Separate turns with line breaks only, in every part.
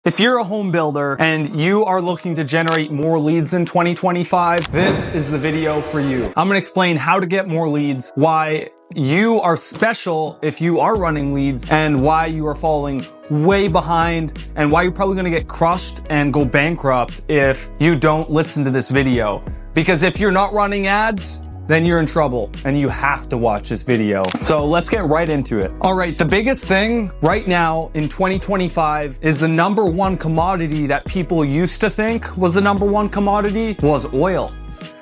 If you're a home builder and you are looking to generate more leads in 2025, this is the video for you. I'm going to explain how to get more leads, why you are special if you are running leads, and why you are falling way behind, and why you're probably going to get crushed and go bankrupt if you don't listen to this video. Because if you're not running ads, then you're in trouble and you have to watch this video. So let's get right into it. All right, the biggest thing right now in 2025 is the number one commodity that people used to think was the number one commodity was oil.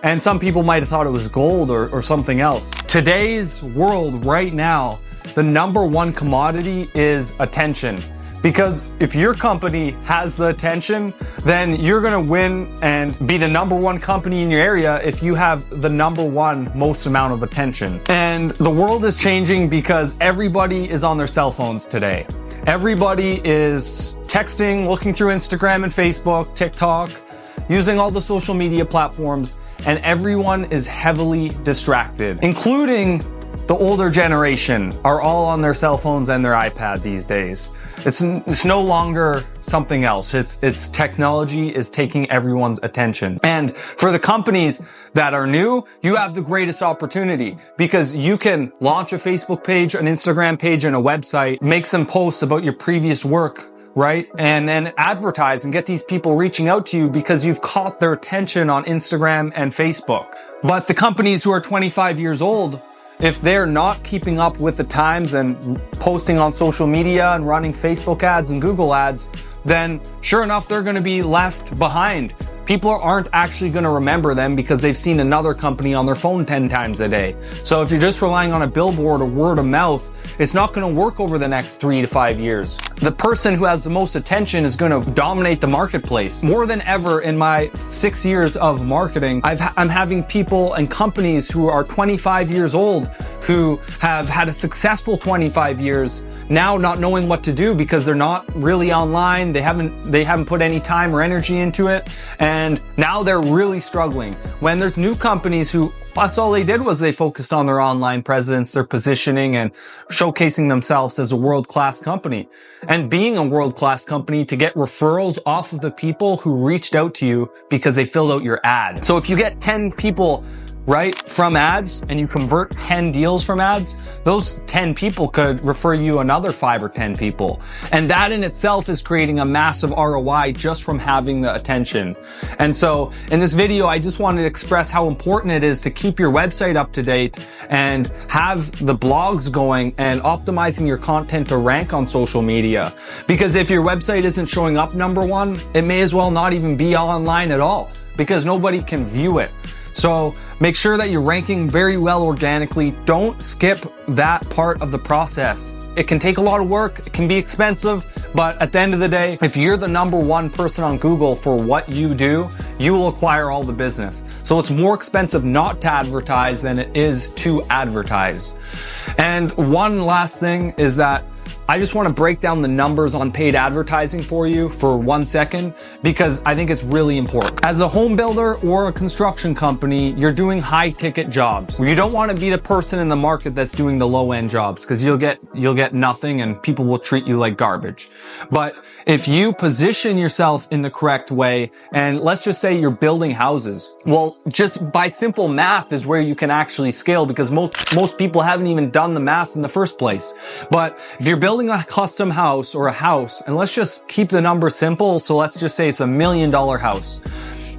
And some people might have thought it was gold or something else. Today's world right now, the number one commodity is attention. Because if your company has the attention, then you're gonna win and be the number one company in your area if you have the number one most amount of attention. And the world is changing because everybody is on their cell phones today. Everybody is texting, looking through Instagram and Facebook, TikTok, using all the social media platforms, and everyone is heavily distracted, including the older generation are all on their cell phones and their iPad these days. It's no longer something else. It's technology is taking everyone's attention. And for the companies that are new, you have the greatest opportunity because you can launch a Facebook page, an Instagram page, and a website, make some posts about your previous work, right? And then advertise and get these people reaching out to you because you've caught their attention on Instagram and Facebook. But the companies who are 25 years old, if they're not keeping up with the times and posting on social media and running Facebook ads and Google ads, then sure enough, they're going to be left behind. People aren't actually going to remember them because they've seen another company on their phone 10 times a day. So if you're just relying on a billboard or word of mouth, it's not going to work over the next 3 to 5 years. The person who has the most attention is going to dominate the marketplace. More than ever in my 6 years of marketing, I'm having people and companies who are 25 years old who have had a successful 25 years now not knowing what to do because they're not really online. They haven't put any time or energy into it. And now they're really struggling. When there's new companies who, that's all they did was they focused on their online presence, their positioning, and showcasing themselves as a world-class company. And being a world-class company to get referrals off of the people who reached out to you because they filled out your ad. So if you get 10 people right from ads and you convert 10 deals from ads, those 10 people could refer you another 5 or 10 people. And that in itself is creating a massive ROI just from having the attention. And so in this video, I just wanted to express how important it is to keep your website up to date and have the blogs going and optimizing your content to rank on social media. Because if your website isn't showing up number one, it may as well not even be online at all because nobody can view it. So make sure that you're ranking very well organically. Don't skip that part of the process. It can take a lot of work. It can be expensive, but at the end of the day, if you're the number one person on Google for what you do, you will acquire all the business. So it's more expensive not to advertise than it is to advertise. And one last thing is that I just want to break down the numbers on paid advertising for you for 1 second because I think it's really important. As a home builder or a construction company, you're doing high ticket jobs. You don't want to be the person in the market that's doing the low end jobs because you'll get nothing and people will treat you like garbage. But if you position yourself in the correct way, and let's just say you're building houses, well, just by simple math is where you can actually scale because most people haven't even done the math in the first place. But if you're building a custom house or a house, and let's just keep the number simple. So let's just say it's $1 million house.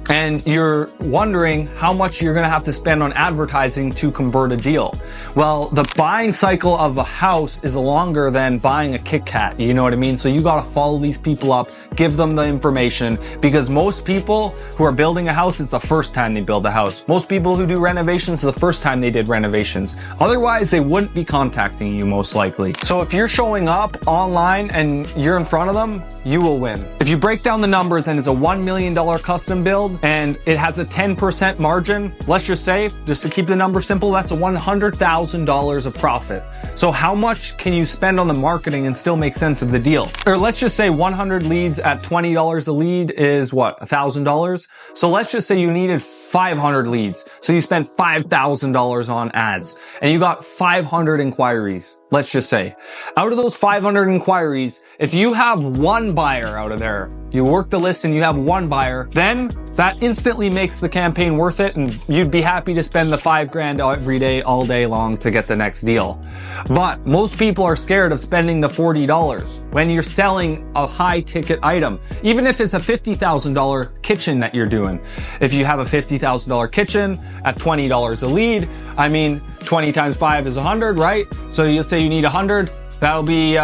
And you're wondering how much you're going to have to spend on advertising to convert a deal. Well, the buying cycle of a house is longer than buying a Kit Kat. You know what I mean? So you got to follow these people up, give them the information, because most people who are building a house is the first time they build a house. Most people who do renovations is the first time they did renovations. Otherwise, they wouldn't be contacting you most likely. So if you're showing up online and you're in front of them, you will win. If you break down the numbers and it's a $1 million custom build, and it has a 10% margin, let's just say, just to keep the number simple, that's a $100,000 of profit. So how much can you spend on the marketing and still make sense of the deal? Or let's just say 100 leads at $20 a lead is what, $1,000? So let's just say you needed 500 leads. So you spent $5,000 on ads and you got 500 inquiries. Let's just say out of those 500 inquiries, if you have one buyer out of there, you work the list and you have one buyer, then that instantly makes the campaign worth it. And you'd be happy to spend the $5,000 every day, all day long to get the next deal. But most people are scared of spending the $40 when you're selling a high ticket item. Even if it's a $50,000 kitchen that you're doing. If you have a $50,000 kitchen at $20 a lead, I mean, 20 times 5 is 100, right? So you'll say you need 100. That'll be,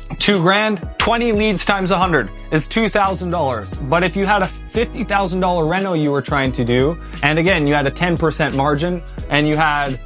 $2,000, 20 leads times 100 is $2,000. But if you had a $50,000 reno you were trying to do, and again, you had a 10% margin and you had,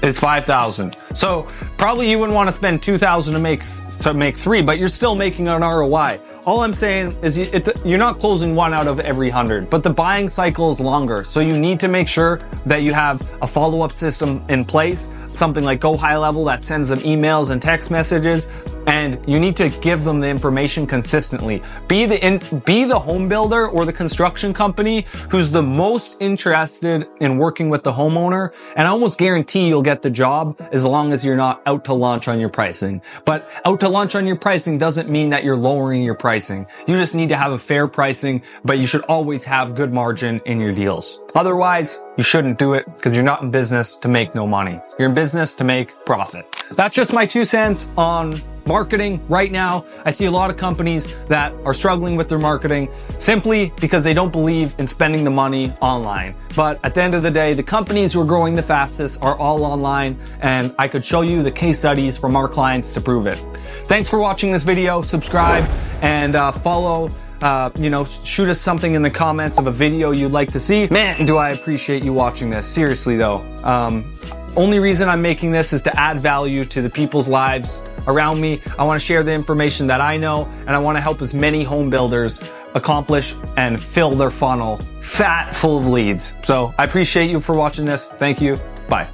it's 5,000. So probably you wouldn't want to spend 2,000 to make 3, but you're still making an ROI. All I'm saying is you're not closing 1 out of every 100, but the buying cycle is longer. So you need to make sure that you have a follow-up system in place, something like Go High Level that sends them emails and text messages, and you need to give them the information consistently. Be the home builder or the construction company who's the most interested in working with the homeowner, and I almost guarantee you'll get the job as long as you're not out to lunch on your pricing. But out to lunch on your pricing doesn't mean that you're lowering your pricing. You just need to have a fair pricing, but you should always have good margin in your deals. Otherwise, you shouldn't do it because you're not in business to make no money. You're in business to make profit. That's just my 2 cents on marketing right now. I see a lot of companies that are struggling with their marketing simply because they don't believe in spending the money online. But at the end of the day, the companies who are growing the fastest are all online, and I could show you the case studies from our clients to prove it. Thanks for watching this video. Subscribe and follow. Shoot us something in the comments of a video you'd like to see. Man, do I appreciate you watching this. Seriously though. Only reason I'm making this is to add value to the people's lives around me. I want to share the information that I know, and I want to help as many home builders accomplish and fill their funnel full of leads. So I appreciate you for watching this. Thank you. Bye.